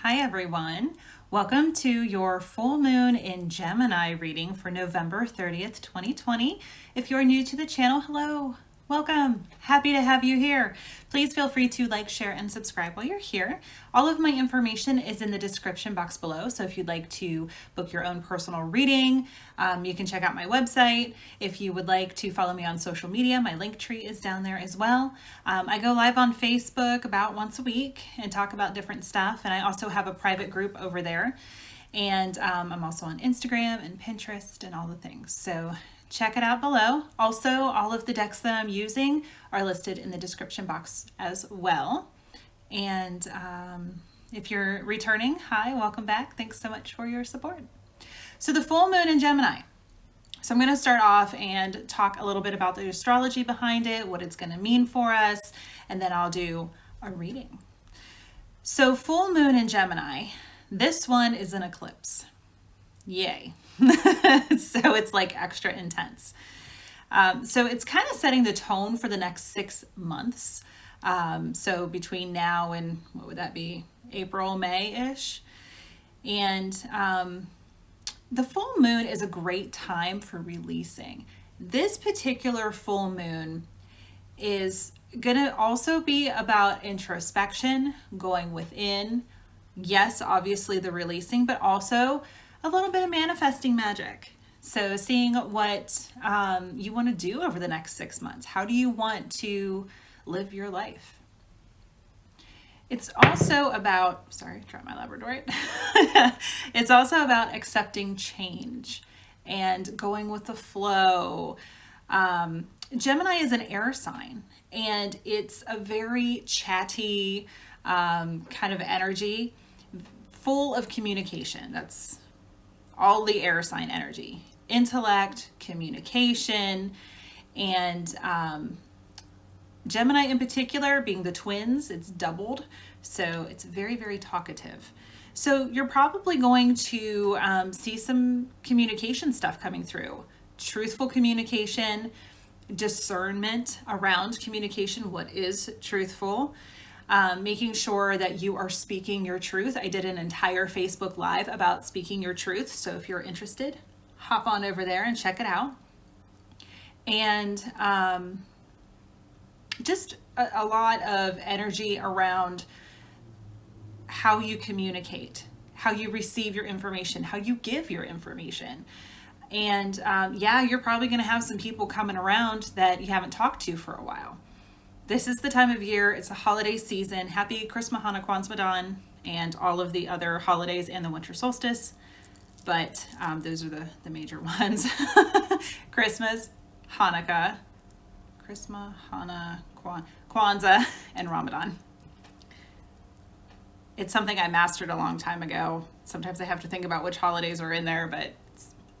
Hi everyone. Welcome to your full moon in Gemini reading for November 30th, 2020. If you're new to the channel, hello, welcome. Happy to have you here. Please feel free to like, share, and subscribe while you're here. All of my information is in the description box below, so if you'd like to book your own personal reading, you can check out my website. If you would like to follow me on social media, my link tree is down there as well. I go live on Facebook about once a week and talk about different stuff, and I also have a private group over there. And I'm also on Instagram and Pinterest and all the things. So check it out below. Also, all of the decks that I'm using are listed in the description box as well. And if you're returning, hi, welcome back. Thanks so much for your support. So the full moon in Gemini. So I'm going to start off and talk a little bit about the astrology behind it, what it's going to mean for us, and then I'll do a reading. So full moon in Gemini, this one is an eclipse. Yay. So it's like extra intense. So it's kind of setting the tone for the next 6 months. So between now and what would that be? April, May-ish. And the full moon is a great time for releasing. This particular full moon is going to also be about introspection, going within. Yes, obviously the releasing, but also a little bit of manifesting magic. So seeing what you want to do over the next 6 months. How do you want to live your life? It's also about, sorry, try my Labrador. It's also about accepting change and going with the flow. Gemini is an air sign, and it's a very chatty kind of energy, full of communication. That's all the air sign energy, intellect, communication, and Gemini in particular, being the twins, it's doubled. So it's very, very talkative. So you're probably going to see some communication stuff coming through. Truthful communication, discernment around communication, what is truthful. Making sure that you are speaking your truth. I did an entire Facebook Live about speaking your truth. So if you're interested, hop on over there and check it out. And just a lot of energy around how you communicate, how you receive your information, how you give your information. And yeah, you're probably going to have some people coming around that you haven't talked to for a while. This is the time of year. It's a holiday season. Happy Christmas, Hanukkah, Kwanzaa, and all of the other holidays and the winter solstice. But those are the major ones. Christmas, Hanukkah, Kwanzaa, and Ramadan. It's something I mastered a long time ago. Sometimes I have to think about which holidays are in there, but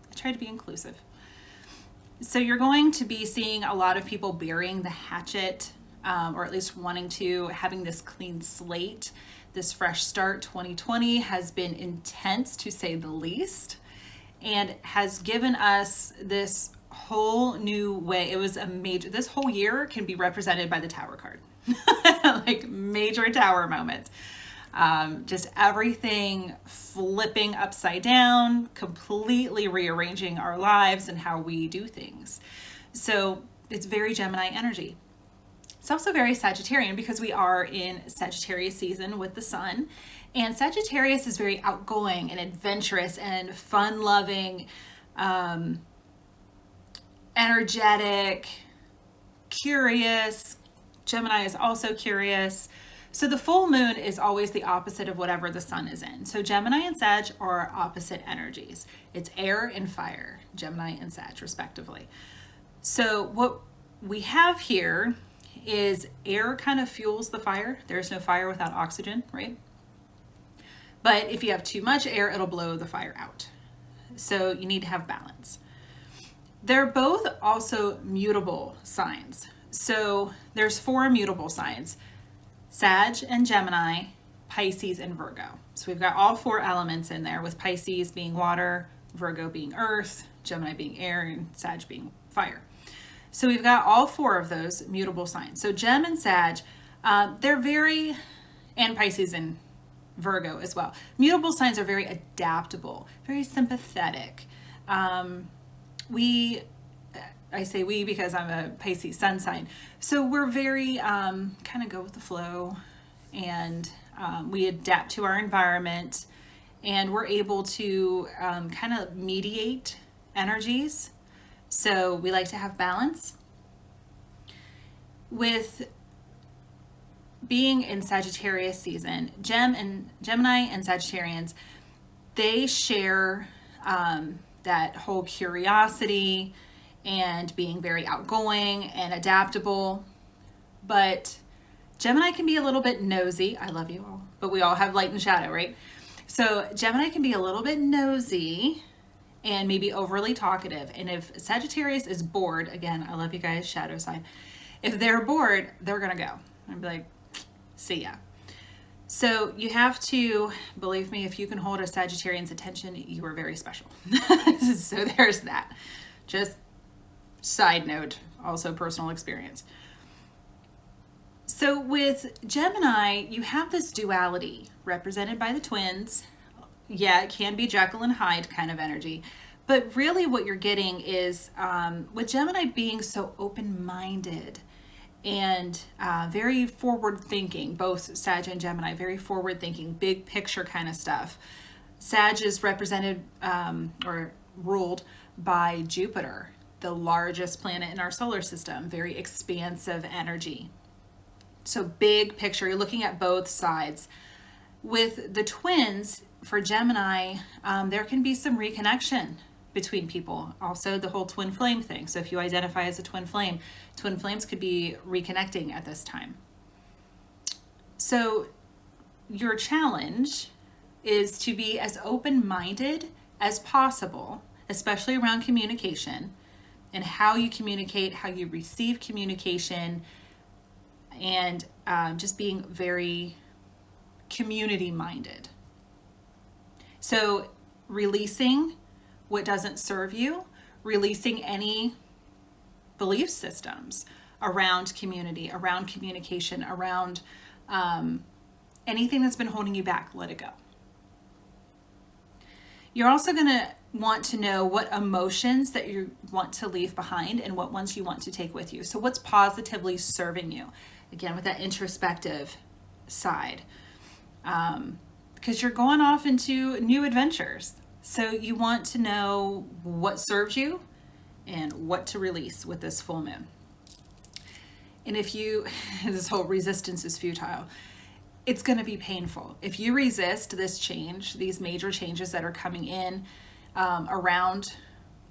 I try to be inclusive. So you're going to be seeing a lot of people burying the hatchet, or at least wanting to, having this clean slate. This fresh start 2020 has been intense, to say the least, and has given us this whole new way. It was a major, this whole year can be represented by the Tower card. Like major Tower moment. Just everything flipping upside down, completely rearranging our lives and how we do things. So it's very Gemini energy. It's also very Sagittarian because we are in Sagittarius season with the sun. And Sagittarius is very outgoing and adventurous and fun-loving, energetic, curious. Gemini is also curious. So the full moon is always the opposite of whatever the sun is in. So Gemini and Sag are opposite energies. It's air and fire, Gemini and Sag respectively. So what we have here is air kind of fuels the fire. There's no fire without oxygen, right? But if you have too much air, it'll blow the fire out. So you need to have balance. They're both also mutable signs. So there's 4 mutable signs: Sag and Gemini, Pisces and Virgo. So we've got all 4 elements in there, with Pisces being water, Virgo being earth, Gemini being air, and Sag being fire. So we've got all 4 of those mutable signs. So Gem and Sag, they're very, and Pisces and Virgo as well. Mutable signs are very adaptable, very sympathetic. I say we because I'm a Pisces sun sign. So we're very kind of go with the flow, and we adapt to our environment, and we're able to kind of mediate energies. So we like to have balance. With being in Sagittarius season, Gemini and Sagittarians, they share that whole curiosity and being very outgoing and adaptable. But Gemini can be a little bit nosy. I love you all, but we all have light and shadow, right? So Gemini can be a little bit nosy and maybe overly talkative. And if Sagittarius is bored, again, I love you guys, shadow sign. If they're bored, they're gonna go. I'd be like, see ya. So you have to, believe me, if you can hold a Sagittarian's attention, you are very special. So there's that. Just side note, also personal experience. So with Gemini, you have this duality represented by the twins. Yeah, it can be Jekyll and Hyde kind of energy. But really what you're getting is with Gemini being so open-minded and very forward-thinking, both Sag and Gemini, very forward-thinking, big picture kind of stuff. Sag is represented or ruled by Jupiter, the largest planet in our solar system, very expansive energy. So big picture, you're looking at both sides. With the twins, for Gemini, there can be some reconnection between people. Also the whole twin flame thing. So if you identify as a twin flames could be reconnecting at this time. So your challenge is to be as open-minded as possible, especially around communication and how you communicate, how you receive communication, and just being very community-minded. So releasing what doesn't serve you, releasing any belief systems around community, around communication, around anything that's been holding you back, let it go. You're also going to want to know what emotions that you want to leave behind and what ones you want to take with you. So what's positively serving you? Again, with that introspective side. Because you're going off into new adventures. So you want to know what serves you and what to release with this full moon. And if you, this whole resistance is futile, it's going to be painful. If you resist this change, these major changes that are coming in around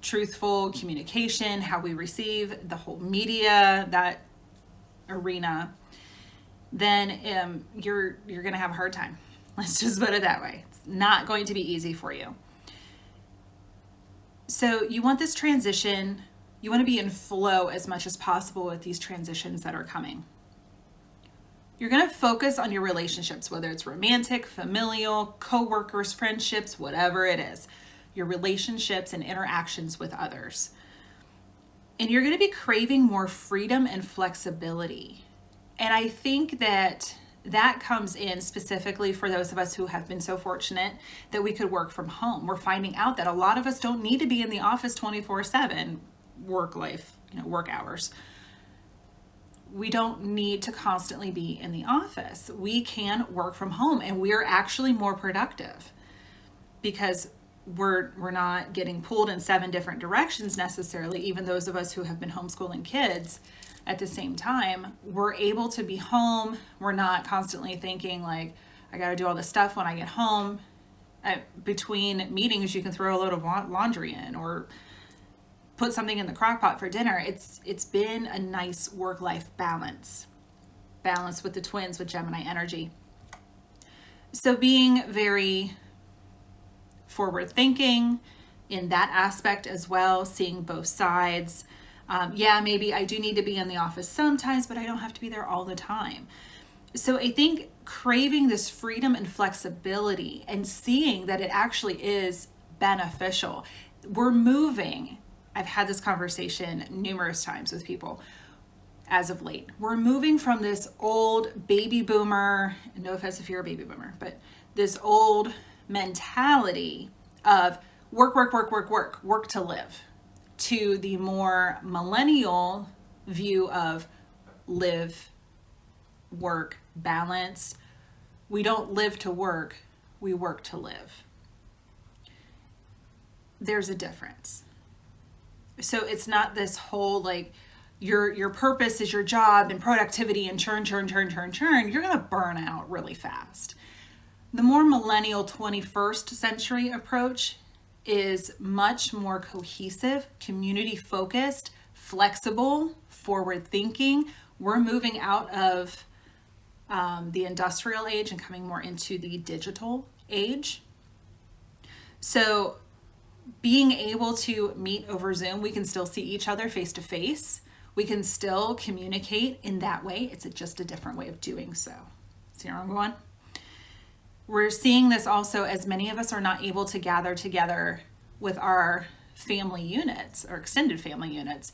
truthful communication, how we receive the whole media, that arena, then you're going to have a hard time. Let's just put it that way. It's not going to be easy for you. So you want this transition, you want to be in flow as much as possible with these transitions that are coming. You're going to focus on your relationships, whether it's romantic, familial, co-workers, friendships, whatever it is, your relationships and interactions with others. And you're going to be craving more freedom and flexibility. And I think that comes in specifically for those of us who have been so fortunate that we could work from home. We're finding out that a lot of us don't need to be in the office 24/7, work life, work hours. We don't need to constantly be in the office. We can work from home, and we're actually more productive because we're not getting pulled in 7 different directions necessarily. Even those of us who have been homeschooling kids at the same time, we're able to be home. We're not constantly thinking like, I got to do all this stuff when I get home. Between meetings, you can throw a load of laundry in or put something in the crock pot for dinner. It's been a nice work-life balance with the twins with Gemini energy. So being very forward thinking in that aspect as well, seeing both sides. Yeah, maybe I do need to be in the office sometimes, but I don't have to be there all the time. So I think craving this freedom and flexibility and seeing that it actually is beneficial. We're moving. I've had this conversation numerous times with people. as of late. We're moving from this old baby boomer, no offense if you're a baby boomer, but this old mentality of work, work, work, work, work, work to live, to the more millennial view of live, work, balance. We don't live to work, we work to live. There's a difference. So it's not this whole like your purpose is your job and productivity and churn. You're gonna burn out really fast. The more millennial 21st century approach is much more cohesive, community focused, flexible, forward thinking. We're moving out of the industrial age and coming more into the digital age. So being able to meet over Zoom, we can still see each other face to face. We can still communicate in that way. It's just a different way of doing so. See where I'm going? We're seeing this also as many of us are not able to gather together with our family units or extended family units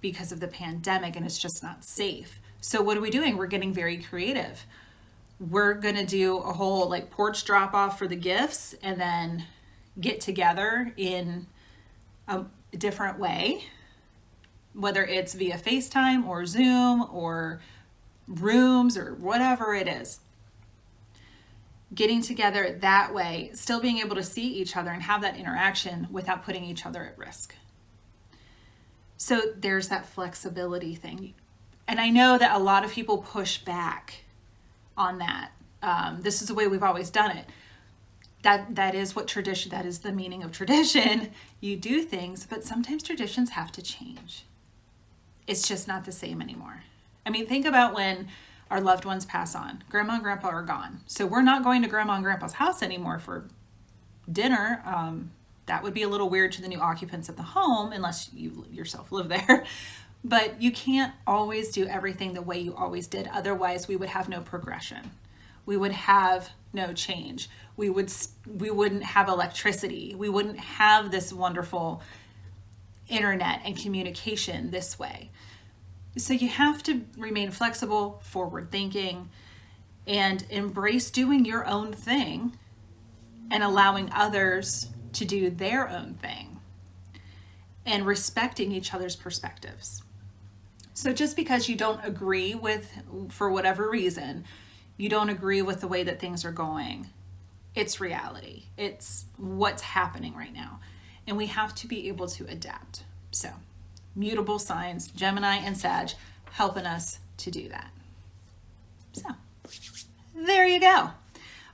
because of the pandemic, and it's just not safe. So what are we doing? We're getting very creative. We're gonna do a whole like porch drop off for the gifts and then get together in a different way, whether it's via FaceTime or Zoom or rooms or whatever it is. Getting together that way, still being able to see each other and have that interaction without putting each other at risk. So there's that flexibility thing. And I know that a lot of people push back on that. This is the way we've always done it. That is what tradition, that is the meaning of tradition. You do things, but sometimes traditions have to change. It's just not the same anymore. I mean, think about when our loved ones pass on. Grandma and grandpa are gone. So we're not going to grandma and grandpa's house anymore for dinner. That would be a little weird to the new occupants of the home, unless you yourself live there. But you can't always do everything the way you always did. Otherwise, we would have no progression. We would have no change. We wouldn't have electricity. We wouldn't have this wonderful internet and communication this way. So you have to remain flexible, forward thinking, and embrace doing your own thing and allowing others to do their own thing and respecting each other's perspectives. So just because you don't agree with, for whatever reason, you don't agree with the way that things are going, it's reality. It's what's happening right now. And we have to be able to adapt. So mutable signs, Gemini and Sag, helping us to do that. So there you go.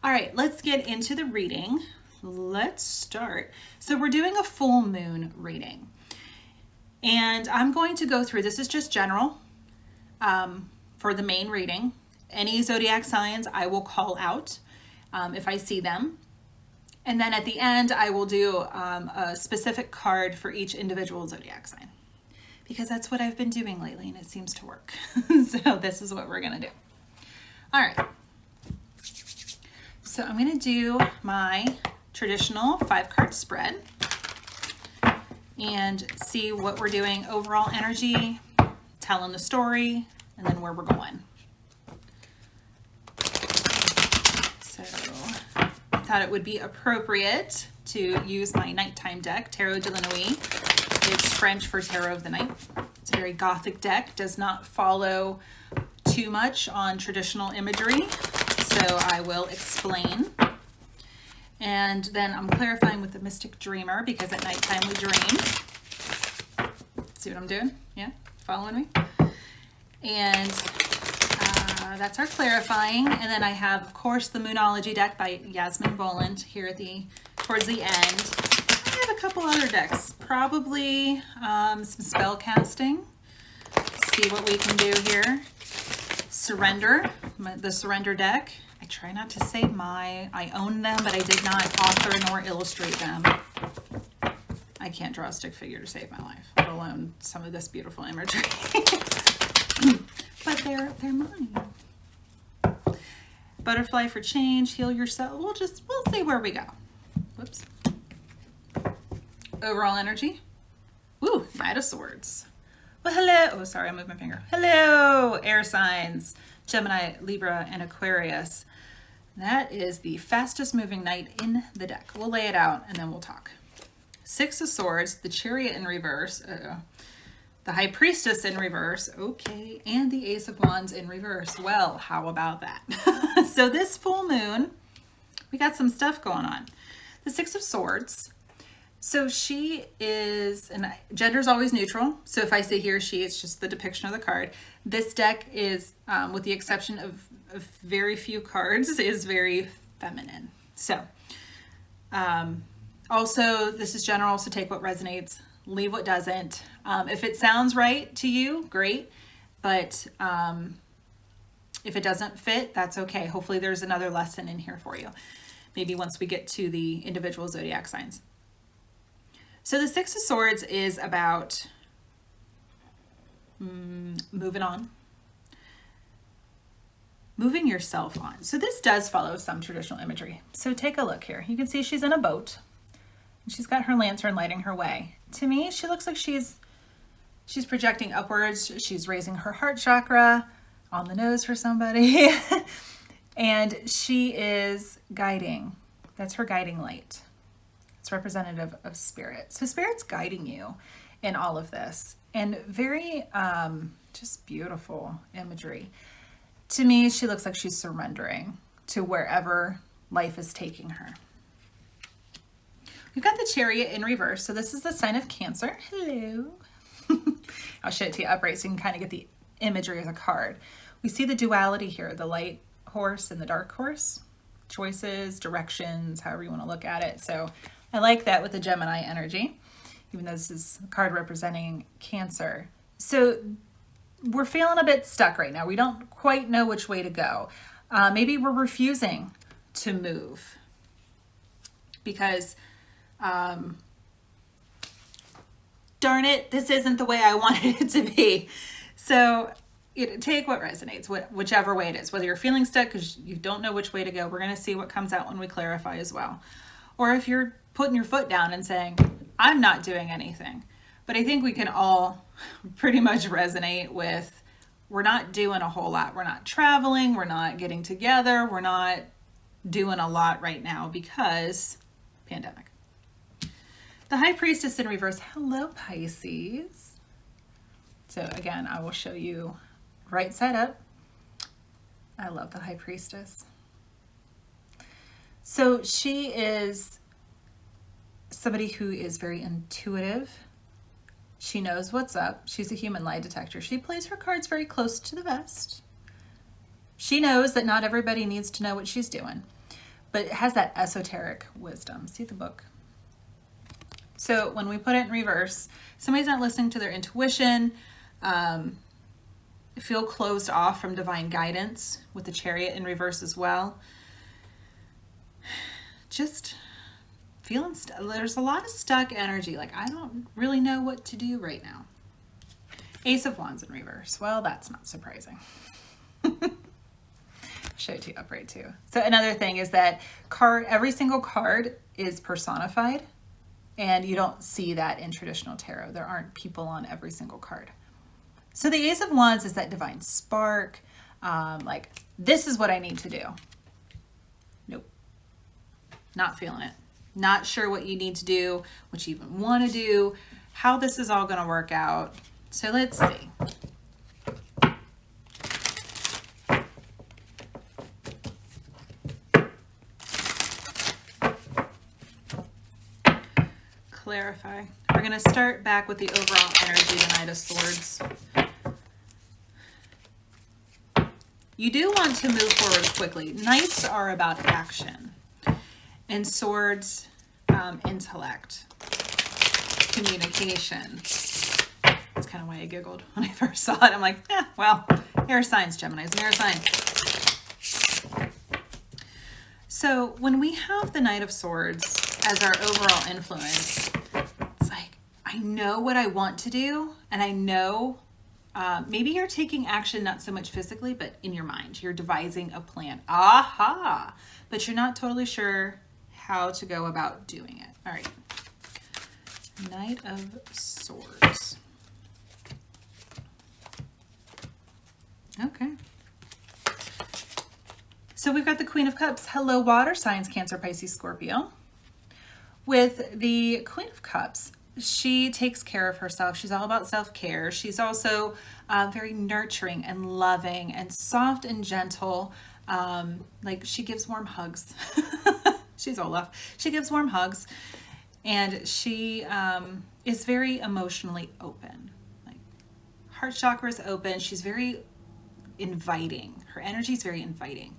All right, let's get into the reading. Let's start. So we're doing a full moon reading. And I'm going to go through, this is just general for the main reading. Any zodiac signs I will call out if I see them. And then at the end, I will do a specific card for each individual zodiac sign, because that's what I've been doing lately and it seems to work. So this is what we're gonna do. All right. So I'm gonna do my traditional 5-card spread and see what we're doing, overall energy, telling the story, and then where we're going. So I thought it would be appropriate to use my nighttime deck, Tarot de la Nuit. It's French for Tarot of the Night. It's a very gothic deck, does not follow too much on traditional imagery, so I will explain. And then I'm clarifying with the MysticDreamer, because at nighttime we dream. See what I'm doing? Yeah, following me? And that's our clarifying. And then I have, of course, the Monology deck by Yasmin Boland here at towards the end. I have a couple other decks, probably some spell casting. See what we can do here. Surrender, the Surrender deck. I try not to say I own them, but I did not author nor illustrate them. I can't draw a stick figure to save my life, let alone some of this beautiful imagery. But they're mine. Butterfly for change, heal yourself. We'll see where we go. Whoops. Overall energy. Ooh, Knight of Swords. Well, hello. Oh, sorry, I moved my finger. Hello, air signs, Gemini, Libra, and Aquarius. That is the fastest moving knight in the deck. We'll lay it out and then we'll talk. Six of Swords, the Chariot in reverse, the High Priestess in reverse, okay, and the Ace of Wands in reverse. Well, how about that? So this full moon, we got some stuff going on. The Six of Swords. So she is, and gender's always neutral. So if I say he or she, it's just the depiction of the card. This deck is, with the exception of very few cards, is very feminine. So, also, this is general, so take what resonates, leave what doesn't. If it sounds right to you, great. But if it doesn't fit, that's okay. Hopefully there's another lesson in here for you. Maybe once we get to the individual zodiac signs. So the Six of Swords is about moving on. Moving yourself on. So this does follow some traditional imagery. So take a look here. You can see she's in a boat. She's got her lantern lighting her way. To me, she looks like she's projecting upwards. She's raising her heart chakra on the nose for somebody. And she is guiding. That's her guiding light. It's representative of spirit. So spirit's guiding you in all of this. And very just beautiful imagery. To me, she looks like she's surrendering to wherever life is taking her. We've got the Chariot in reverse. So this is the sign of Cancer. Hello. I'll show it to you upright so you can kind of get the imagery of the card. We see the duality here, the light horse and the dark horse. Choices, directions, however you want to look at it. So I like that with the Gemini energy, even though this is a card representing Cancer. So we're feeling a bit stuck right now. We don't quite know which way to go. Maybe we're refusing to move because darn it, this isn't the way I wanted it to be. So take what resonates, whichever way it is, whether you're feeling stuck because you don't know which way to go. We're going to see what comes out when we clarify as well. Or if you're putting your foot down and saying, I'm not doing anything. But I think we can all pretty much resonate with, we're not doing a whole lot. We're not traveling. We're not getting together. We're not doing a lot right now because pandemic. The High Priestess in reverse. Hello, Pisces. So again, I will show you right side up. I love the High Priestess. So she is somebody who is very intuitive. She knows what's up. She's a human lie detector. She plays her cards very close to the vest. She knows that not everybody needs to know what she's doing, but it has that esoteric wisdom. See the book? So when we put it in reverse, somebody's not listening to their intuition, feel closed off from divine guidance with the Chariot in reverse as well. Just feeling there's a lot of stuck energy. Like, I don't really know what to do right now. Ace of Wands in reverse. Well, that's not surprising. Show it to you upright too. So another thing is that every single card is personified, and you don't see that in traditional tarot. There aren't people on every single card. So the Ace of Wands is that divine spark. Like, this is what I need to do. Nope. Not feeling it. Not sure what you need to do, what you even want to do, how this is all going to work out. So let's see. Clarify. We're going to start back with the overall energy, the Knight of Swords. You do want to move forward quickly. Knights are about action. And swords, intellect, communication. That's kind of why I giggled when I first saw it. I'm like, well, air signs, Gemini's an air sign. So when we have the Knight of Swords as our overall influence, it's like, I know what I want to do, and I know maybe you're taking action, not so much physically, but in your mind. You're devising a plan. Aha! But you're not totally sure how to go about doing it. All right. Knight of Swords. Okay. So we've got the Queen of Cups. Hello, water signs, Cancer, Pisces, Scorpio. With the Queen of Cups, she takes care of herself. She's all about self-care. She's also very nurturing and loving and soft and gentle. Like she gives warm hugs. She's Orloff. She gives warm hugs. And she is very emotionally open. Like heart chakra is open. She's very inviting. Her energy is very inviting.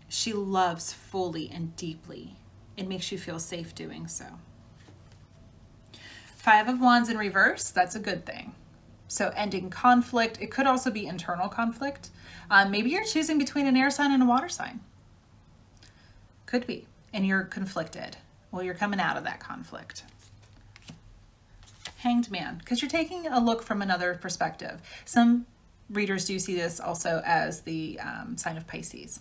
She loves fully and deeply. It makes you feel safe doing so. Five of Wands in reverse, that's a good thing. So ending conflict. It could also be internal conflict. Maybe you're choosing between an air sign and a water sign. Could be. And you're conflicted. Well, you're coming out of that conflict. Hanged Man, because you're taking a look from another perspective. Some readers do see this also as the sign of Pisces.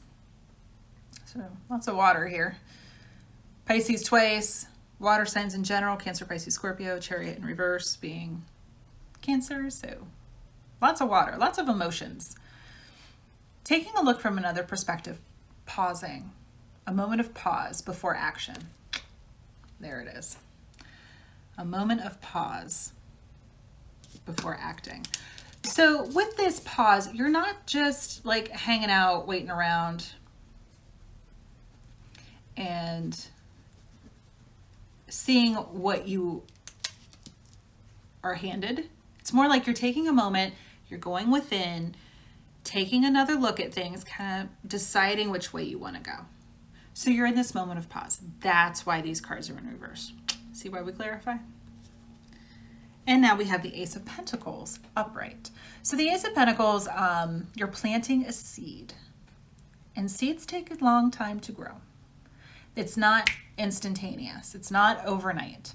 So lots of water here. Pisces twice, water signs in general, Cancer, Pisces, Scorpio, Chariot in reverse being Cancer. So lots of water, lots of emotions. Taking a look from another perspective, pausing, a moment of pause before action. There it is. A moment of pause before acting. So with this pause, you're not just like hanging out, waiting around and seeing what you are handed. It's more like you're taking a moment, you're going within, taking another look at things, kind of deciding which way you want to go. So you're in this moment of pause. That's why these cards are in reverse. See why we clarify? And now we have the Ace of Pentacles upright. So the Ace of Pentacles, you're planting a seed. And seeds take a long time to grow. It's not instantaneous. It's not overnight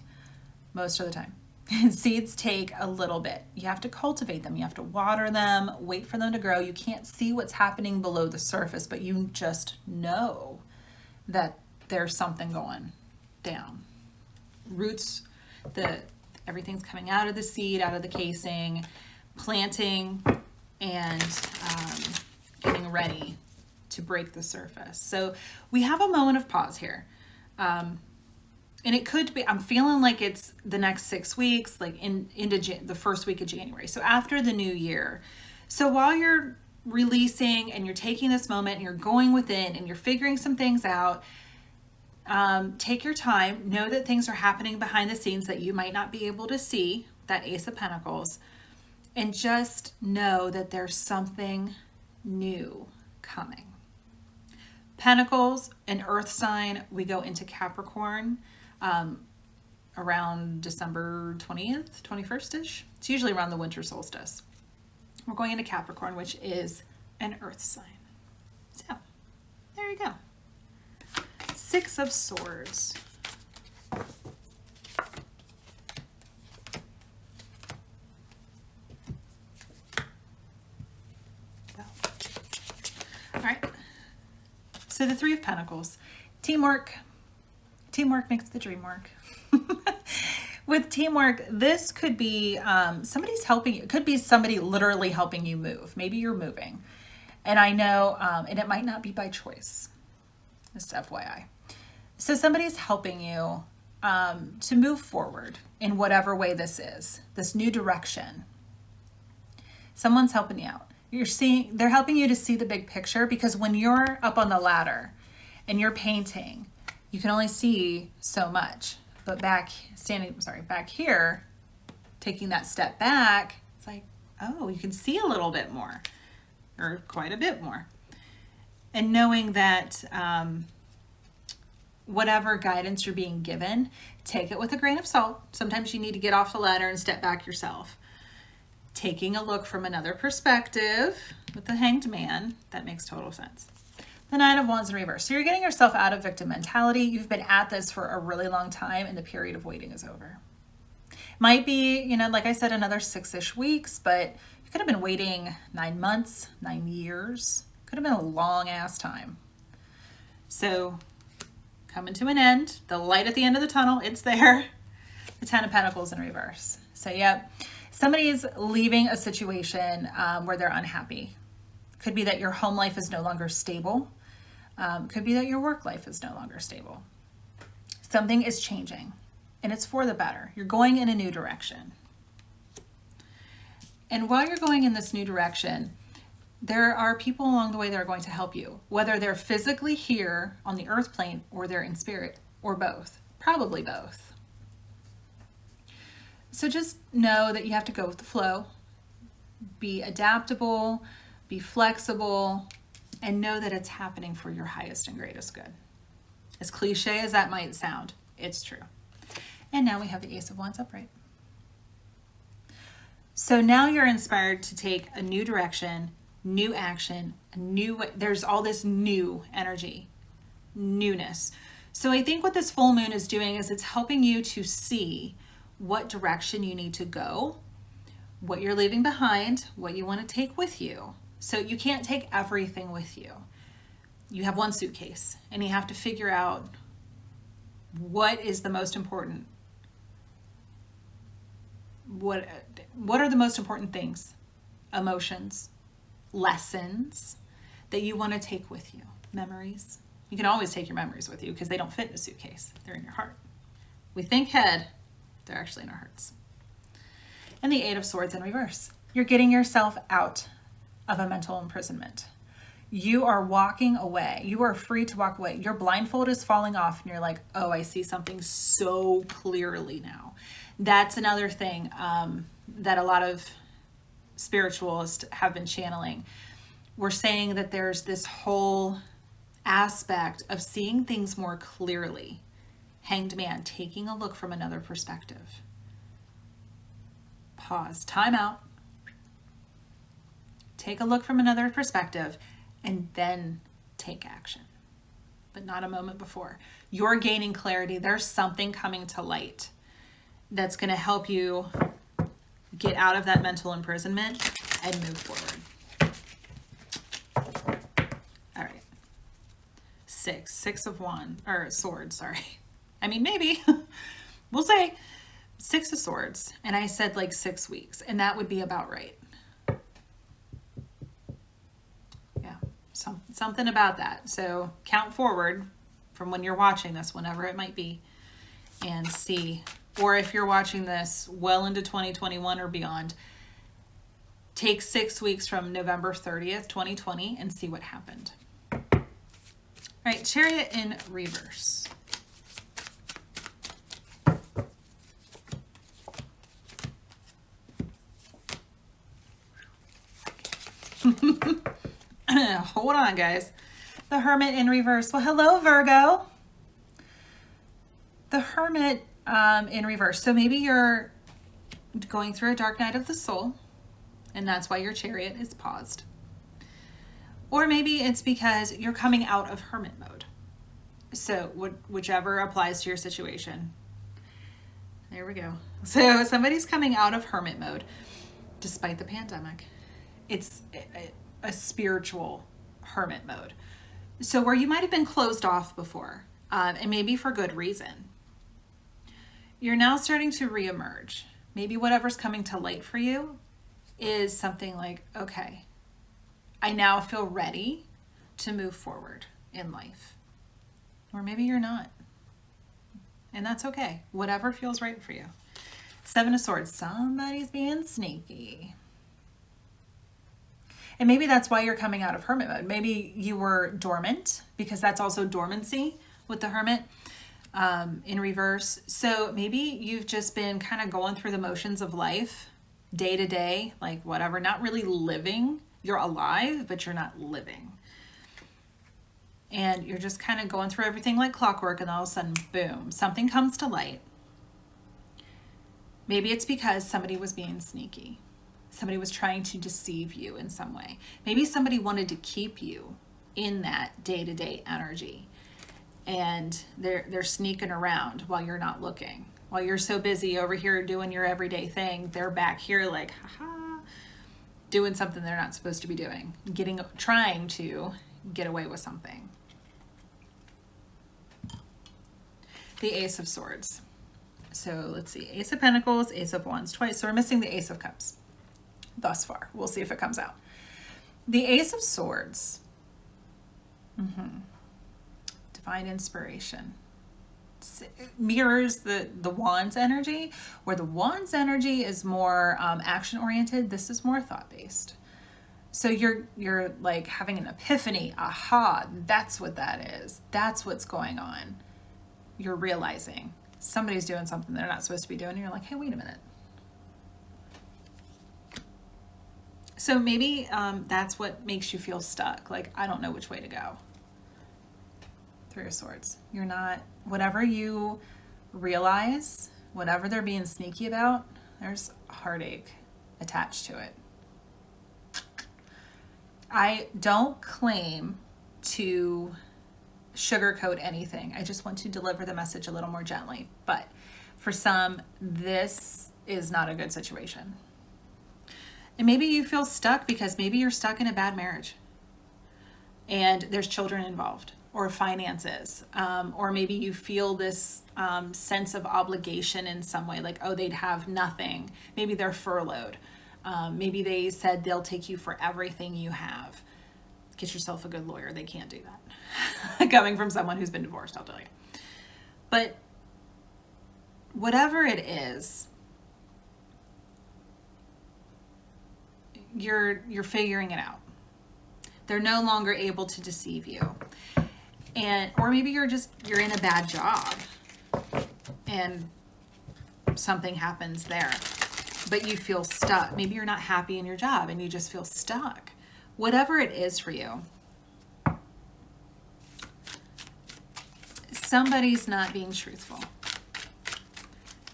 most of the time. Seeds take a little bit. You have to cultivate them. You have to water them, wait for them to grow. You can't see what's happening below the surface, but you just know that there's something going down. Roots, everything's coming out of the seed, out of the casing, planting, and getting ready to break the surface. So we have a moment of pause here. And it could be, I'm feeling like it's the next 6 weeks, like into the first week of January. So after the new year. So while you're releasing and you're taking this moment and you're going within and you're figuring some things out, take your time. Know that things are happening behind the scenes that you might not be able to see, that Ace of Pentacles, and just know that there's something new coming. Pentacles, an earth sign, we go into Capricorn around December 20th, 21st-ish. It's usually around the winter solstice. We're going into Capricorn, which is an earth sign. So, there you go. Six of Swords. All right. So the Three of Pentacles. Teamwork. Teamwork makes the dream work. With teamwork, this could be somebody's helping you. It could be somebody literally helping you move. Maybe you're moving. And I know, and it might not be by choice. Just FYI. So somebody's helping you to move forward in whatever way this is, this new direction. Someone's helping you out. They're helping you to see the big picture, because when you're up on the ladder and you're painting, you can only see so much. But back here, taking that step back, it's like, oh, you can see a little bit more, or quite a bit more. And knowing that whatever guidance you're being given, take it with a grain of salt. Sometimes you need to get off the ladder and step back yourself. Taking a look from another perspective with the Hanged Man, that makes total sense. The Nine of Wands in reverse. So you're getting yourself out of victim mentality. You've been at this for a really long time and the period of waiting is over. Might be, like I said, another 6-ish weeks, but you could have been waiting 9 months, 9 years. Could have been a long ass time. So coming to an end, the light at the end of the tunnel, it's there. The Ten of Pentacles in reverse. So yep, somebody's leaving a situation where they're unhappy. Could be that your home life is no longer stable. Could be that your work life is no longer stable. Something is changing, and it's for the better. You're going in a new direction. And while you're going in this new direction, there are people along the way that are going to help you, whether they're physically here on the earth plane or they're in spirit, or both. Probably both. So just know that you have to go with the flow. Be adaptable, be flexible, and know that it's happening for your highest and greatest good. As cliche as that might sound, it's true. And now we have the Ace of Wands upright. So now you're inspired to take a new direction, new action, there's all this new energy, newness. So I think what this full moon is doing is it's helping you to see what direction you need to go, what you're leaving behind, what you want to take with you. So you can't take everything with you. You have one suitcase and you have to figure out what is the most important. What are the most important things, emotions, lessons that you want to take with you? Memories. You can always take your memories with you because they don't fit in a suitcase. They're in your heart. We think head, they're actually in our hearts. And the Eight of Swords in reverse. You're getting yourself out of a mental imprisonment. You are walking away. You are free to walk away. Your blindfold is falling off and you're like, oh, I see something so clearly now. That's another thing that a lot of spiritualists have been channeling. We're saying that there's this whole aspect of seeing things more clearly. Hanged Man, taking a look from another perspective. Pause, time out. Take a look from another perspective and then take action, but not a moment before. You're gaining clarity. There's something coming to light that's going to help you get out of that mental imprisonment and move forward. All right. Six of Swords, sorry. I mean, maybe we'll say 6 of Swords. And I said like 6 weeks, and that would be about right. Yeah, something about that. So count forward from when you're watching this, whenever it might be, and see. Or if you're watching this well into 2021 or beyond, take 6 weeks from November 30th, 2020 and see what happened. All right, Chariot in reverse. Hold on, guys. The Hermit in reverse. Well, hello, Virgo. The Hermit in reverse. So maybe you're going through a dark night of the soul, and that's why your Chariot is paused. Or maybe it's because you're coming out of hermit mode. So whichever applies to your situation. There we go. So somebody's coming out of hermit mode despite the pandemic. It's a spiritual hermit mode. So where you might have been closed off before, and maybe for good reason, you're now starting to reemerge. Maybe whatever's coming to light for you is something like, okay, I now feel ready to move forward in life. Or maybe you're not. And that's okay. Whatever feels right for you. 7 of Swords. Somebody's being sneaky. And maybe that's why you're coming out of hermit mode. Maybe you were dormant, because that's also dormancy with the Hermit in reverse. So maybe you've just been kind of going through the motions of life day to day, like whatever, not really living. You're alive, but you're not living. And you're just kind of going through everything like clockwork, and all of a sudden, boom, something comes to light. Maybe it's because somebody was being sneaky. Somebody was trying to deceive you in some way. Maybe somebody wanted to keep you in that day-to-day energy, and they're sneaking around while you're not looking. While you're so busy over here doing your everyday thing, they're back here like, haha, doing something they're not supposed to be doing, trying to get away with something. The Ace of Swords. So let's see, Ace of Pentacles, Ace of Wands twice. So we're missing the Ace of Cups thus far. We'll see if it comes out. The Ace of Swords. Divine inspiration. It mirrors the Wands energy, where the Wands energy is more action oriented. This is more thought based. So you're like having an epiphany. Aha, that's what that is. That's what's going on. You're realizing somebody's doing something they're not supposed to be doing. And you're like, hey, wait a minute. So maybe that's what makes you feel stuck. Like, I don't know which way to go. Three of Swords. You're not, whatever you realize, whatever they're being sneaky about, there's heartache attached to it. I don't claim to sugarcoat anything. I just want to deliver the message a little more gently. But for some, this is not a good situation. And maybe you feel stuck because maybe you're stuck in a bad marriage and there's children involved, or finances, or maybe you feel this sense of obligation in some way, like, oh, they'd have nothing. Maybe they're furloughed. Maybe they said they'll take you for everything you have. Get yourself a good lawyer. They can't do that. Coming from someone who's been divorced, I'll tell you. But whatever it is, you're figuring it out. They're no longer able to deceive you. And or maybe you're in a bad job and something happens there, but you feel stuck. Maybe you're not happy in your job and you just feel stuck. Whatever it is for you, somebody's not being truthful.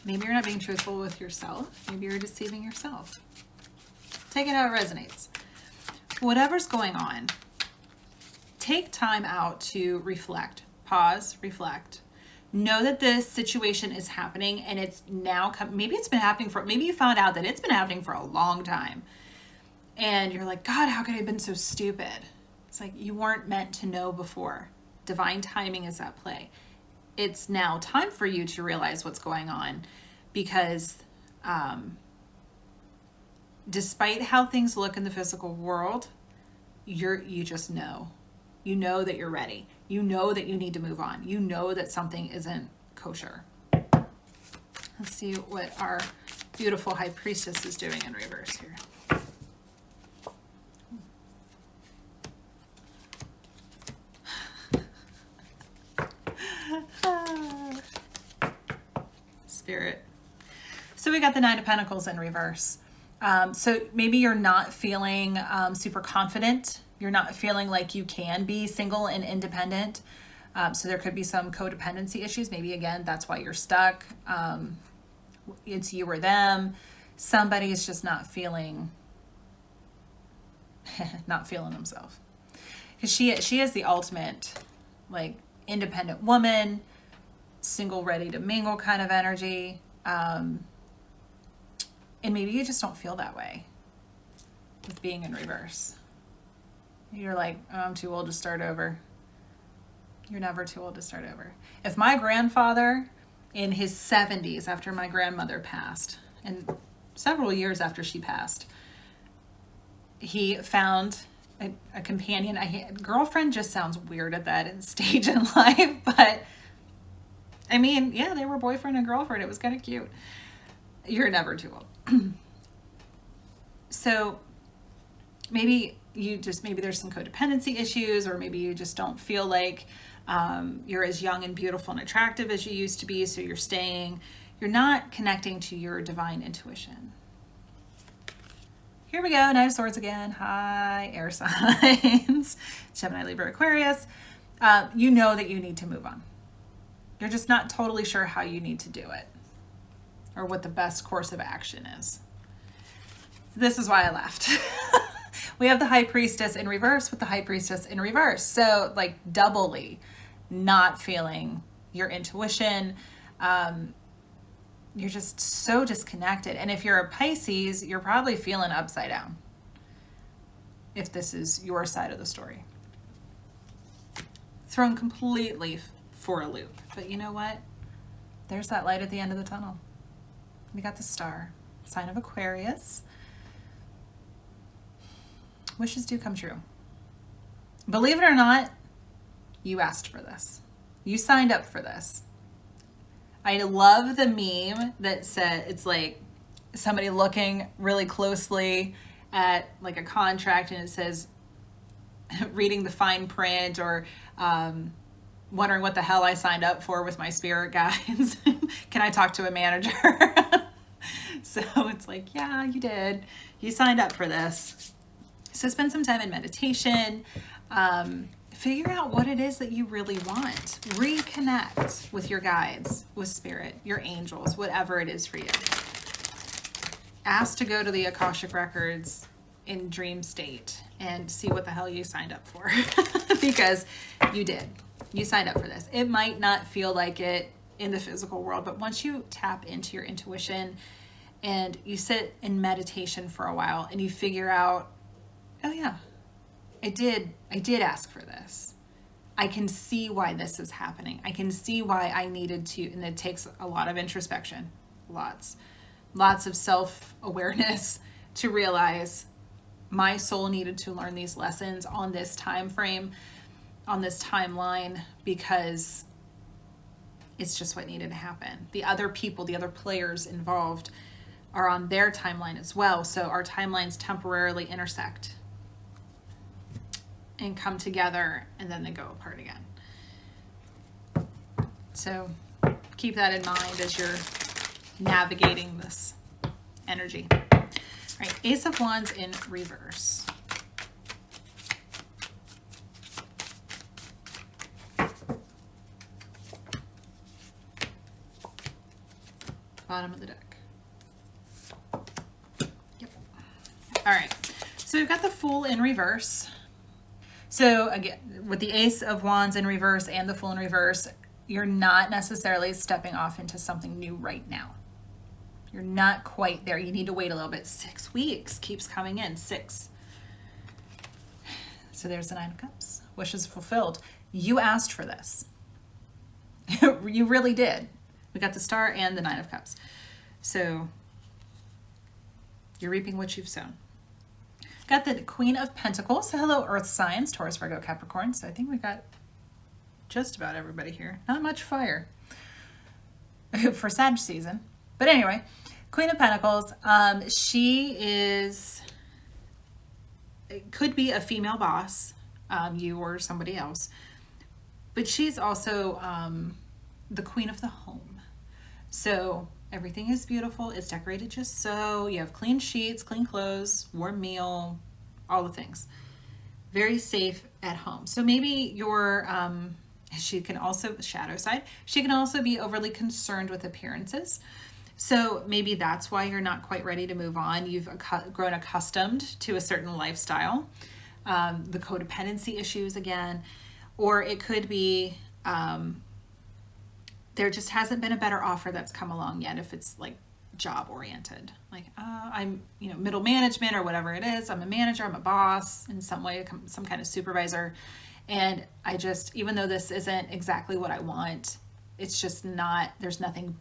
Maybe you're not being truthful with yourself. Maybe you're deceiving yourself. Take it how it resonates. Whatever's going on, take time out to reflect, pause, reflect. Know that this situation is happening and it's now, maybe it's been happening maybe you found out that it's been happening for a long time. And you're like, God, how could I have been so stupid? It's like you weren't meant to know before. Divine timing is at play. It's now time for you to realize what's going on, because despite how things look in the physical world, you just know. You know that you're ready. You know that you need to move on. You know that something isn't kosher. Let's see what our beautiful High Priestess is doing in reverse here. Spirit. So we got the Nine of Pentacles in reverse. So maybe you're not feeling super confident. You're not feeling like you can be single and independent. So there could be some codependency issues. Maybe again, that's why you're stuck. It's you or them. Somebody is just not feeling themselves. Because she is the ultimate, like, independent woman, single, ready to mingle kind of energy. And maybe you just don't feel that way with being in reverse. You're like, oh, I'm too old to start over. You're never too old to start over. If my grandfather in his 70s, after my grandmother passed, and several years after she passed, he found a companion. Girlfriend just sounds weird at that stage in life, but I mean, yeah, they were boyfriend and girlfriend. It was kind of cute. You're never too old. So maybe there's some codependency issues, or maybe you just don't feel like you're as young and beautiful and attractive as you used to be. So you're not connecting to your divine intuition. Here we go, Knight of Swords again. Hi, air signs. Gemini, Libra, Aquarius. You know that you need to move on. You're just not totally sure how you need to do it, or what the best course of action is. This is why I left. We have the High Priestess in reverse with the High Priestess in reverse. So like doubly not feeling your intuition. You're just so disconnected. And if you're a Pisces, you're probably feeling upside down, if this is your side of the story. Thrown completely for a loop. But you know what? There's that light at the end of the tunnel. We got the star, sign of Aquarius. wishes do come true. Believe it or not, you asked for this. You signed up for this. I love the meme that said, it's like somebody looking really closely at like a contract and it says, reading the fine print, or wondering what the hell I signed up for with my spirit guides. Can I talk to a manager? So it's like, yeah, you did. You signed up for this. So spend some time in meditation. Figure out what it is that you really want. Reconnect with your guides, with spirit, your angels, whatever it is for you. Ask to go to the Akashic Records in dream state and see what the hell you signed up for. Because you did. You signed up for this. It might not feel like it in the physical world, but once you tap into your intuition and you sit in meditation for a while and you figure out, oh yeah, I did ask for this. I can see why this is happening. I can see why I needed to, and it takes a lot of introspection, lots of self-awareness to realize my soul needed to learn these lessons on this time frame, on this timeline, because it's just what needed to happen. The other people, the other players involved are on their timeline as well. So our timelines temporarily intersect and come together, and then they go apart again. So keep that in mind as you're navigating this energy. All right, Ace of Wands in reverse. Bottom of the deck. Yep. All right, so we've got the Fool in reverse. So again, with the Ace of Wands in reverse and the Fool in reverse, you're not necessarily stepping off into something new right now. You're not quite there. You need to wait a little bit. 6 weeks keeps coming in. 6. So there's the 9 of Cups. Wishes fulfilled. You asked for this. You really did. We got the Star and the 9 of Cups. So you're reaping what you've sown. Got the Queen of Pentacles. So hello, Earth signs, Taurus, Virgo, Capricorn. So I think we got just about everybody here. Not much fire for Sag season. But anyway, Queen of Pentacles. She is, it could be a female boss, you or somebody else. But she's also the queen of the home. So everything is beautiful. It's decorated just so. You have clean sheets, clean clothes, warm meal, all the things. Very safe at home. So maybe you're, she can also, shadow side, she can also be overly concerned with appearances. So maybe that's why you're not quite ready to move on. You've grown accustomed to a certain lifestyle. The codependency issues again, or it could be, there just hasn't been a better offer that's come along yet. If it's like job oriented, like I'm, middle management or whatever it is. I'm a manager, I'm a boss in some way, some kind of supervisor. And I just, even though this isn't exactly what I want, it's just not, there's nothing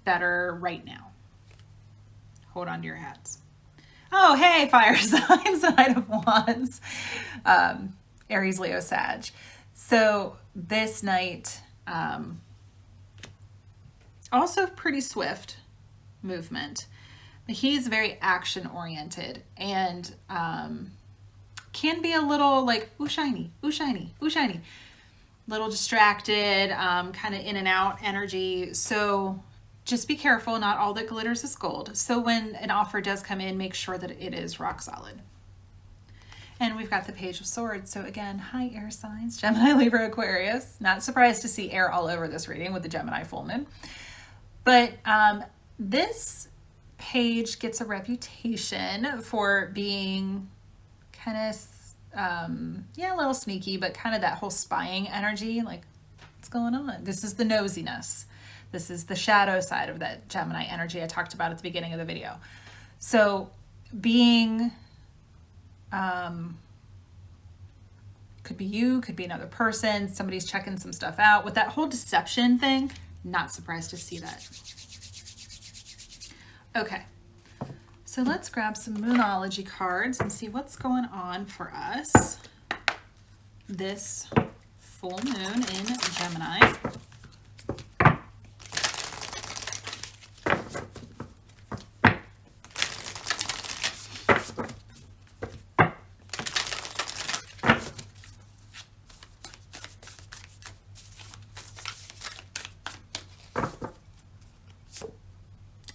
better right now. Hold on to your hats. Oh, hey, fire signs, Knight of Wands, Aries, Leo, Sag. So this night, also pretty swift movement. He's very action oriented and can be a little like, ooh, shiny, ooh, shiny, ooh, shiny. Little distracted, kind of in and out energy. So just be careful. Not all that glitters is gold. So when an offer does come in, make sure that it is rock solid. And we've got the Page of Swords. So again, hi, air signs, Gemini, Libra, Aquarius. Not surprised to see air all over this reading with the Gemini full moon. But this page gets a reputation for being kind of, a little sneaky, but kind of that whole spying energy. Like, what's going on? This is the nosiness. This is the shadow side of that Gemini energy I talked about at the beginning of the video. So being, could be you, could be another person, somebody's checking some stuff out. With that whole deception thing, not surprised to see that. Okay, So let's grab some Moonology cards and see what's going on for us this full moon in Gemini.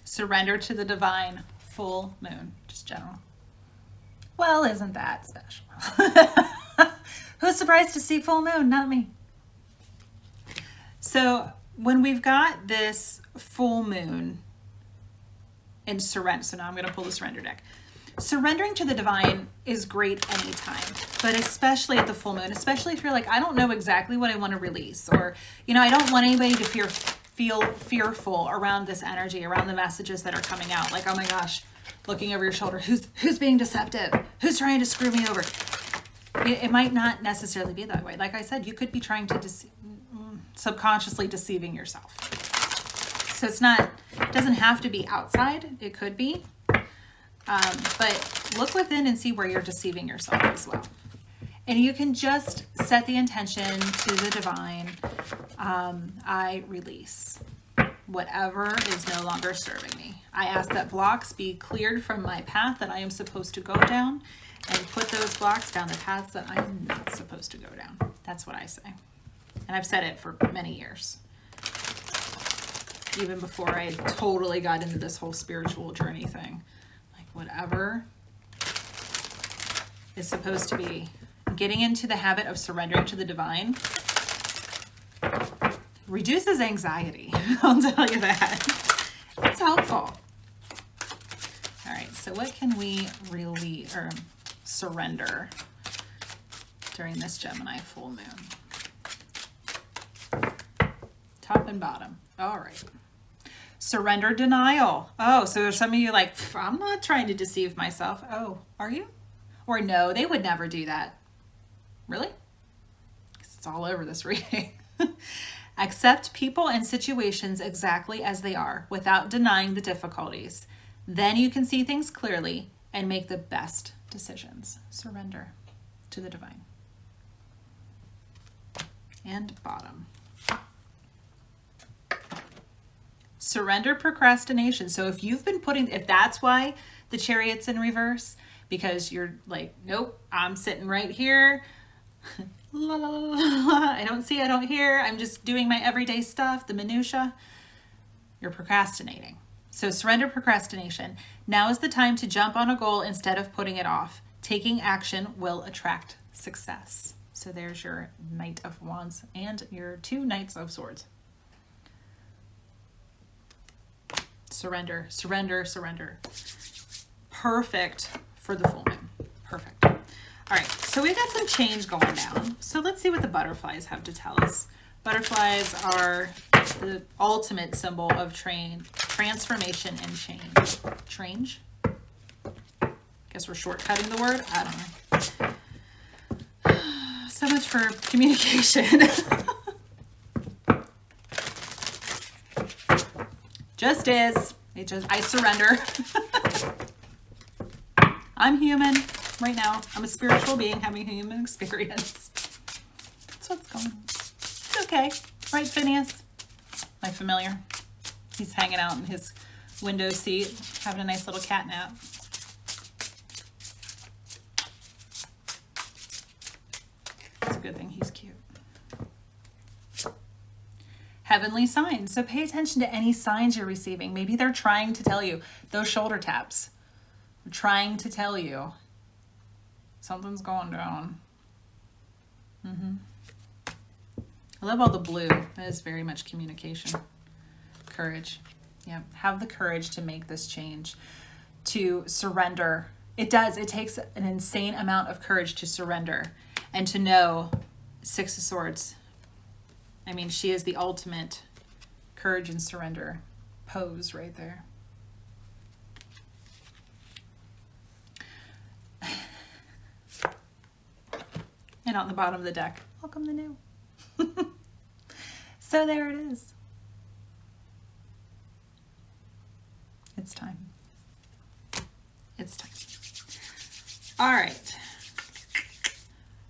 Surrender to the divine, full moon, just general. Well, isn't that special? Who's surprised to see full moon? Not me. So when we've got this full moon in surrender, so now I'm going to pull the surrender deck. Surrendering to the divine is great anytime, but especially at the full moon, especially if you're like, I don't know exactly what I want to release, or, you know, I don't want anybody to feel fearful around this energy, around the messages that are coming out. Like, oh my gosh, looking over your shoulder, who's being deceptive? Who's trying to screw me over? It might not necessarily be that way. Like I said, you could be trying to subconsciously deceiving yourself. So it doesn't have to be outside. It could be. But look within and see where you're deceiving yourself as well. And you can just set the intention to the divine. I release whatever is no longer serving me. I ask that blocks be cleared from my path that I am supposed to go down, and put those blocks down the paths that I am not supposed to go down. That's what I say. And I've said it for many years. Even before I totally got into this whole spiritual journey thing. Like, whatever is supposed to be. Getting into the habit of surrendering to the divine reduces anxiety. I'll tell you that. It's helpful. All right, so what can we release or surrender during this Gemini full moon? Top and bottom. All right. Surrender denial. Oh, so there's some of you like, I'm not trying to deceive myself. Oh, are you? Or no, they would never do that. Really? It's all over this reading. Accept people and situations exactly as they are without denying the difficulties. Then you can see things clearly and make the best decisions. Surrender to the divine. And bottom. Surrender procrastination. So if you've been if that's why the Chariot's in reverse, because you're like, nope, I'm sitting right here. La, la, la, la. I don't see, I don't hear. I'm just doing my everyday stuff, the minutia. You're procrastinating. So surrender procrastination. Now is the time to jump on a goal instead of putting it off. Taking action will attract success. So there's your Knight of Wands and your 2 Knights of Swords. Surrender, surrender, surrender. Perfect for the full moon. Perfect. All right, so we've got some change going down. So let's see what the butterflies have to tell us. Butterflies are the ultimate symbol of transformation and change. Change? Guess we're shortcutting the word. I don't know. So much for communication. Just is. I surrender. I'm human right now. I'm a spiritual being having a human experience. That's what's going on. It's okay. Right, Phineas? My familiar. He's hanging out in his window seat, having a nice little cat nap. It's a good thing he's cute. Heavenly signs. So pay attention to any signs you're receiving. Maybe they're trying to tell you. Those shoulder taps. They're trying to tell you something's going down. I love all the blue. That is very much communication. Courage. Yeah. Have the courage to make this change. To surrender. It does. It takes an insane amount of courage to surrender. And to know 6 of Swords. I mean, she is the ultimate courage and surrender pose right there. And on the bottom of the deck, welcome the new. So there it is. It's time. It's time. All right.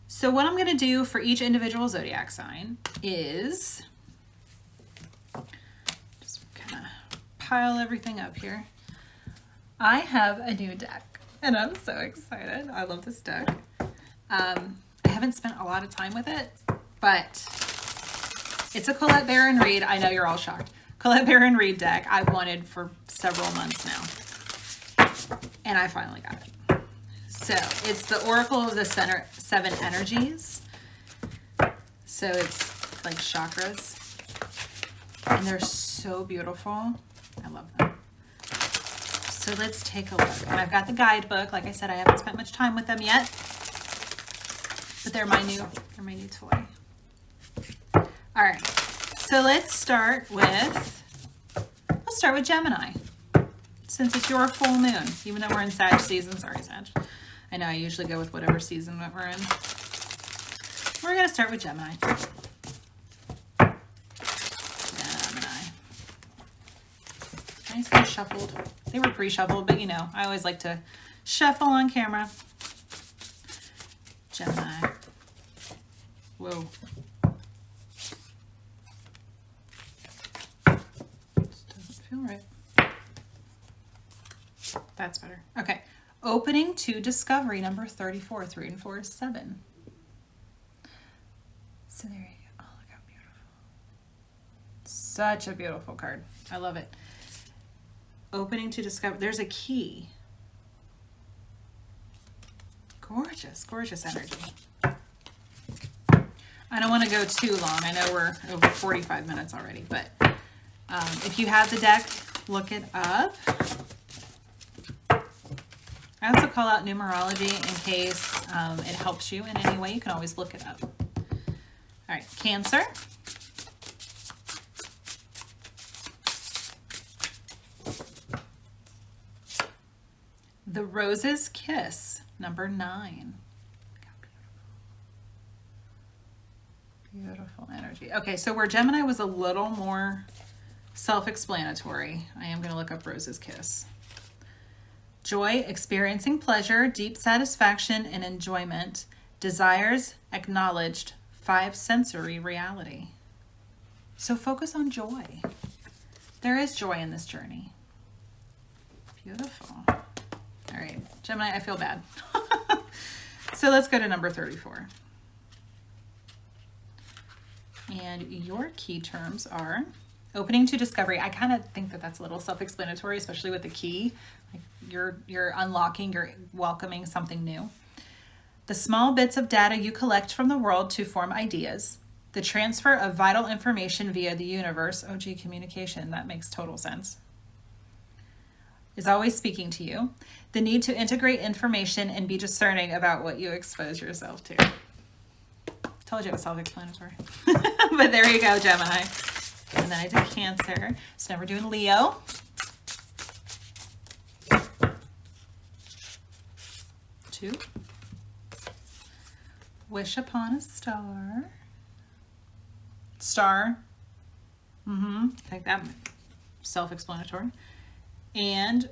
So what I'm going to do for each individual zodiac sign is just kind of pile everything up here. I have a new deck and I'm so excited. I love this deck. I haven't spent a lot of time with it, but it's a Collette Baron-Reid. I know you're all shocked. Collette Baron-Reid deck I've wanted for several months now, and I finally got it. So it's the Oracle of the Seven Energies. So it's like chakras, and they're so beautiful. I love them. So let's take a look. And I've got the guidebook. Like I said, I haven't spent much time with them yet, but they're my new toy. All right. So let's start with Gemini, since it's your full moon, even though we're in Sag season. Sorry, Sag. I know I usually go with whatever season that we're in. We're going to start with Gemini. Gemini. Nicely shuffled. They were pre-shuffled, but you know, I always like to shuffle on camera. Gemini. Whoa. This doesn't feel right. That's better. Okay. Opening to discovery, number 34. 3 and 4 is 7. So there you go. Oh, look how beautiful. Such a beautiful card. I love it. Opening to discover. There's a key. Gorgeous, gorgeous energy. I don't want to go too long. I know we're over 45 minutes already, but if you have the deck, look it up. I also call out numerology in case it helps you in any way. You can always look it up. All right, Cancer. The Rose's Kiss, number 9. Beautiful energy. Okay, so where Gemini was a little more self-explanatory, I am going to look up Rose's Kiss. Joy, experiencing pleasure, deep satisfaction and enjoyment, desires acknowledged, 5 sensory reality. So focus on joy. There is joy in this journey. Beautiful. All right, Gemini, I feel bad. So let's go to number 34. And your key terms are opening to discovery. I kind of think that that's a little self-explanatory, especially with the key. Like you're unlocking, you're welcoming something new. The small bits of data you collect from the world to form ideas. The transfer of vital information via the universe. Oh, gee, communication. That makes total sense. Is always speaking to you. The need to integrate information and be discerning about what you expose yourself to. Told you it was self-explanatory. But there you go, Gemini. And then I did Cancer. So now we're doing Leo. Two. Wish upon a star. Star. Like that. Self-explanatory. And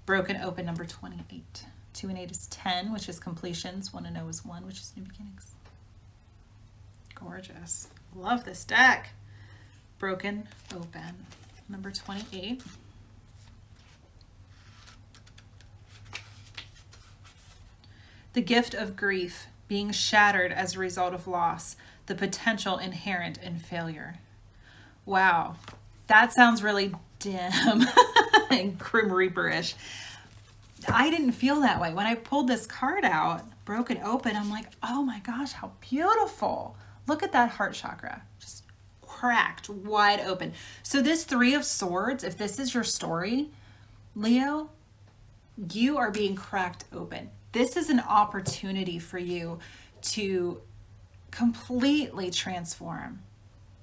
Broken Open, number 28. 2 and 8 is 10, which is completions. 1 and 0 is 1, which is new beginnings. Gorgeous. Love this deck. Broken Open, number 28. The gift of grief, being shattered as a result of loss, the potential inherent in failure. Wow, that sounds really dim and Grim Reaper-ish. I didn't feel that way. When I pulled this card out, Broken Open, I'm like, oh my gosh, how beautiful. Look at that heart chakra, just cracked wide open. So this 3 of Swords, if this is your story, Leo, you are being cracked open. This is an opportunity for you to completely transform,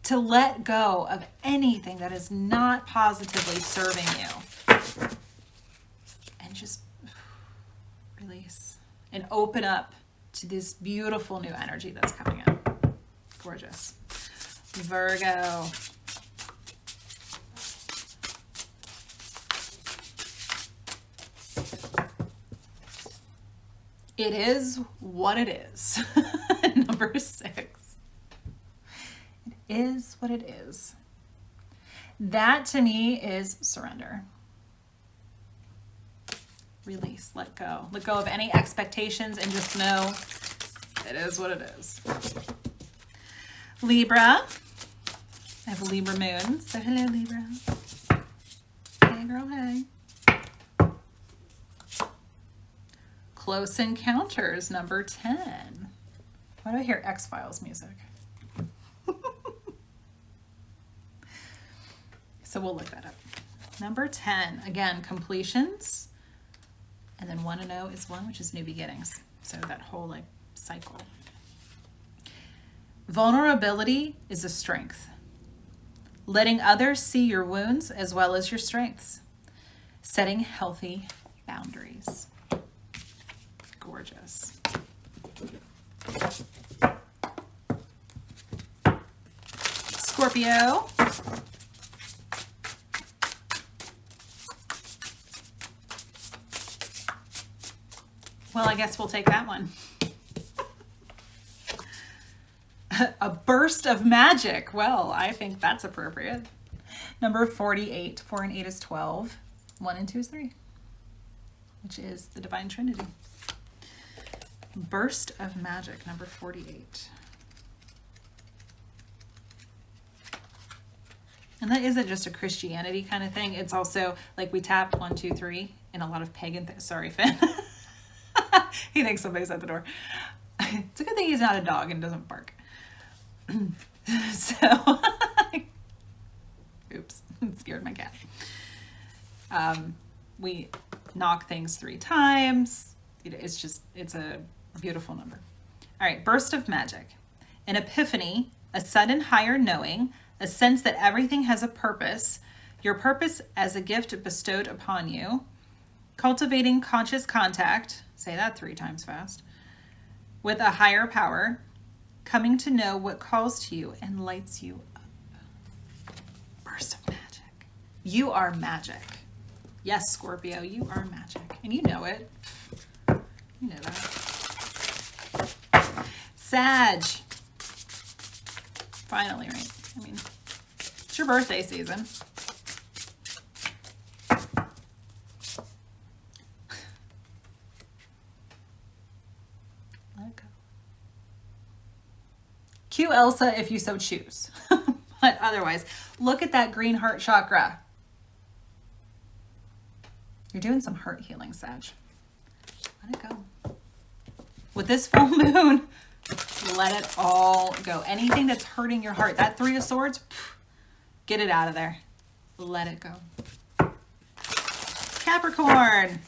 to let go of anything that is not positively serving you, and just release and open up to this beautiful new energy that's coming in. Gorgeous. Virgo. It is what it is. Number 6. It is what it is. That to me is surrender. Release, let go. Let go of any expectations and just know it is what it is. Libra. I have a Libra moon, so hello Libra. Hey girl, hey. Close Encounters, number 10. Why do I hear X-Files music? So we'll look that up. Number 10, again, completions. And then 1 and 0 is 1, which is new beginnings. So that whole like cycle. Vulnerability is a strength. Letting others see your wounds as well as your strengths. Setting healthy boundaries. Gorgeous. Scorpio. Well, I guess we'll take that one. A burst of magic. Well, I think that's appropriate. Number 48. 4 and 8 is 12. 1 and 2 is 3, which is the Divine Trinity. Burst of magic, number 48. And that isn't just a Christianity kind of thing. It's also like we tap 1, 2, 3 in a lot of pagan things. Sorry, Finn. He thinks somebody's at the door. It's a good thing he's not a dog and doesn't bark. So, oops, scared my cat. We knock things 3 times. It's a beautiful number. All right, burst of magic. An epiphany, a sudden higher knowing, a sense that everything has a purpose, your purpose as a gift bestowed upon you, cultivating conscious contact, say that 3 times fast, with a higher power, coming to know what calls to you and lights you up. Burst of magic. You are magic. Yes, Scorpio, you are magic. And you know it. You know that. Sag. Finally, right? I mean, it's your birthday season. Let it go. Cue Elsa if you so choose. But otherwise, look at that green heart chakra. You're doing some heart healing, Sag. Let it go. With this full moon, let it all go. Anything that's hurting your heart, that 3 of Swords, get it out of there. Let it go. Capricorn.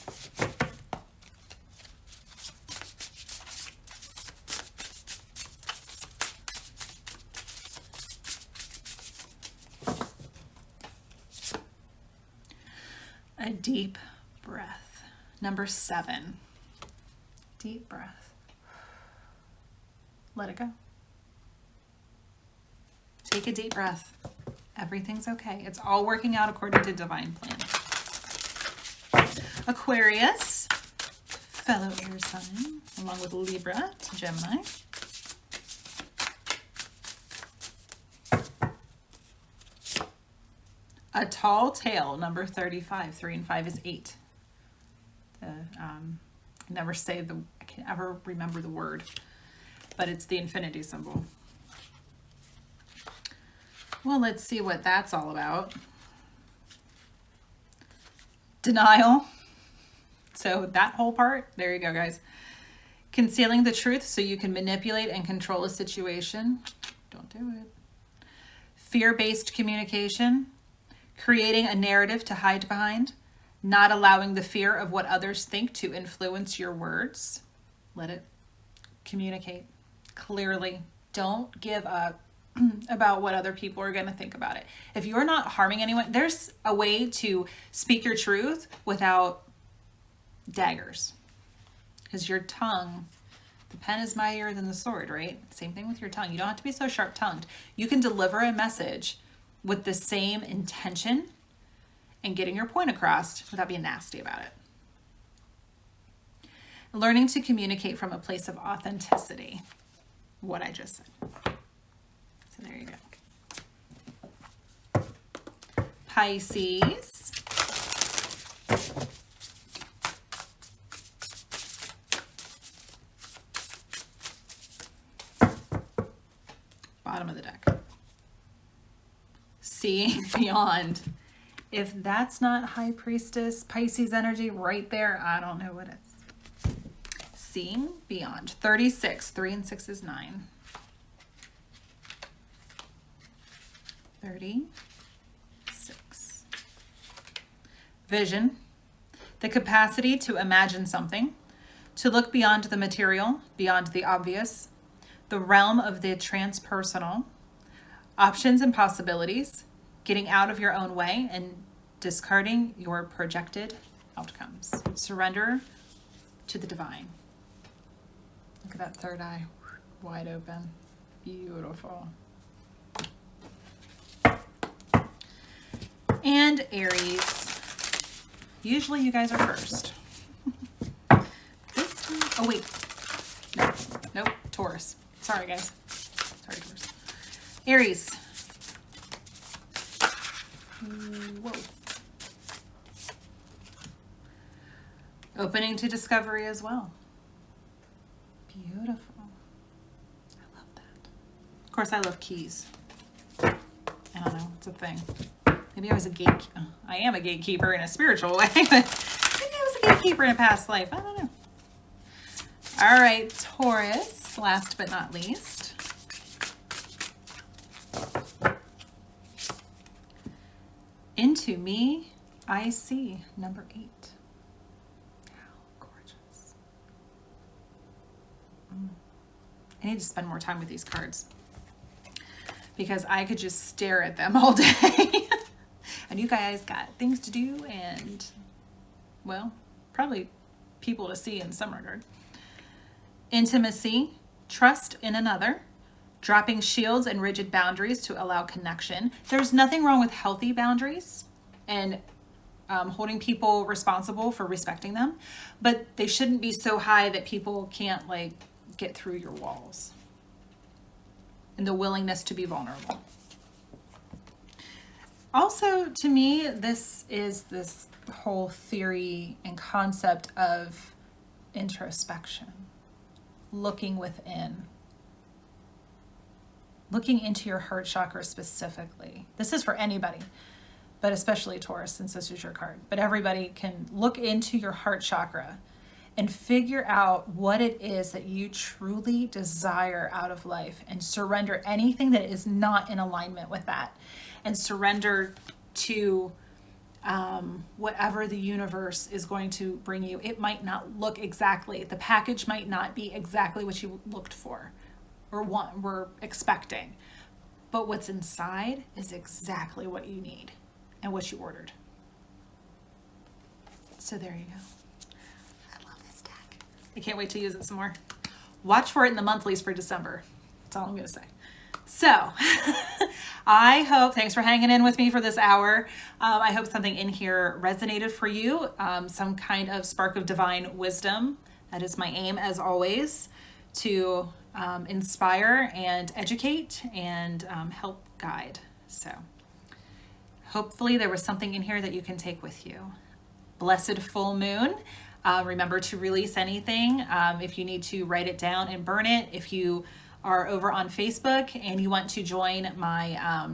A deep breath. Number 7. Deep breath. Let it go. Take a deep breath. Everything's okay. It's all working out according to divine plan. Aquarius, fellow air sign, along with Libra to Gemini. A tall tale, number 35. 3 and 5 is 8. I can't ever remember the word, but it's the infinity symbol. Well, let's see what that's all about. Denial. So that whole part, there you go, guys. Concealing the truth so you can manipulate and control a situation. Don't do it. Fear-based communication. Creating a narrative to hide behind. Not allowing the fear of what others think to influence your words. Let it communicate clearly. Don't give up about what other people are going to think about it. If you're not harming anyone, there's a way to speak your truth without daggers. Because your tongue, the pen is mightier than the sword, right? Same thing with your tongue. You don't have to be so sharp-tongued. You can deliver a message with the same intention and getting your point across without being nasty about it. Learning to communicate from a place of authenticity. What I just said. So there you go. Pisces. Bottom of the deck. Seeing beyond. If that's not High Priestess, Pisces energy right there, I don't know what is. Seeing beyond. 36. 3 and 6 is 9. 36. Vision. The capacity to imagine something, to look beyond the material, beyond the obvious, the realm of the transpersonal, options and possibilities, getting out of your own way and discarding your projected outcomes. Surrender to the divine. Look at that third eye, wide open. Beautiful. And Aries. Usually you guys are first. This time, oh wait. No, nope, Taurus. Sorry guys. Sorry, Taurus. Aries. Whoa. Opening to discovery as well. Beautiful. I love that. Of course, I love keys. I don't know. It's a thing. Maybe I was a gatekeeper. I am a gatekeeper in a spiritual way, but maybe I was a gatekeeper in a past life. I don't know. All right, Taurus, last but not least. Into me, I see, number 8. How gorgeous. I need to spend more time with these cards because I could just stare at them all day. And you guys got things to do and, well, probably people to see in some regard. Intimacy, trust in another, dropping shields and rigid boundaries to allow connection. There's nothing wrong with healthy boundaries and holding people responsible for respecting them, but they shouldn't be so high that people can't like get through your walls. And the willingness to be vulnerable. Also, to me, this is this whole theory and concept of introspection, looking within. Looking into your heart chakra specifically. This is for anybody, but especially Taurus, since this is your card. But everybody can look into your heart chakra and figure out what it is that you truly desire out of life and surrender anything that is not in alignment with that. And surrender to whatever the universe is going to bring you. It might not look exactly, the package might not be exactly what you looked for or were expecting, but what's inside is exactly what you need and what you ordered. So there you go. I love this deck. I can't wait to use it some more. Watch for it in the monthlies for December. That's all I'm gonna say. So I hope, thanks for hanging in with me for this hour. I hope something in here resonated for you, some kind of spark of divine wisdom. That is my aim, as always, to inspire and educate and help guide. So hopefully there was something in here that you can take with you. Blessed full moon. Remember to release anything. If you need to write it down and burn it. If you are over on Facebook and you want to join my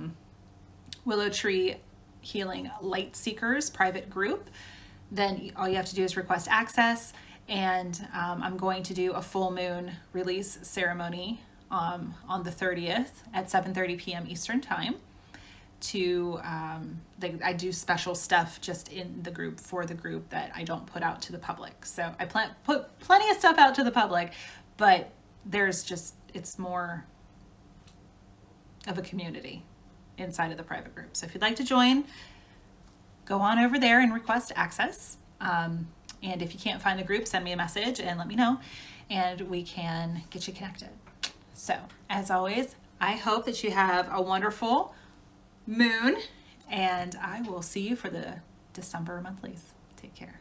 Willow Tree Healing Light Seekers private group, then all you have to do is request access. And I'm going to do a full moon release ceremony on the 30th at 7:30 p.m. Eastern time. I do special stuff just in the group for the group that I don't put out to the public. So I put plenty of stuff out to the public, but it's more of a community inside of the private group. So if you'd like to join, go on over there and request access. And if you can't find the group, send me a message and let me know, and we can get you connected. So, as always, I hope that you have a wonderful moon, and I will see you for the December monthlies. Take care.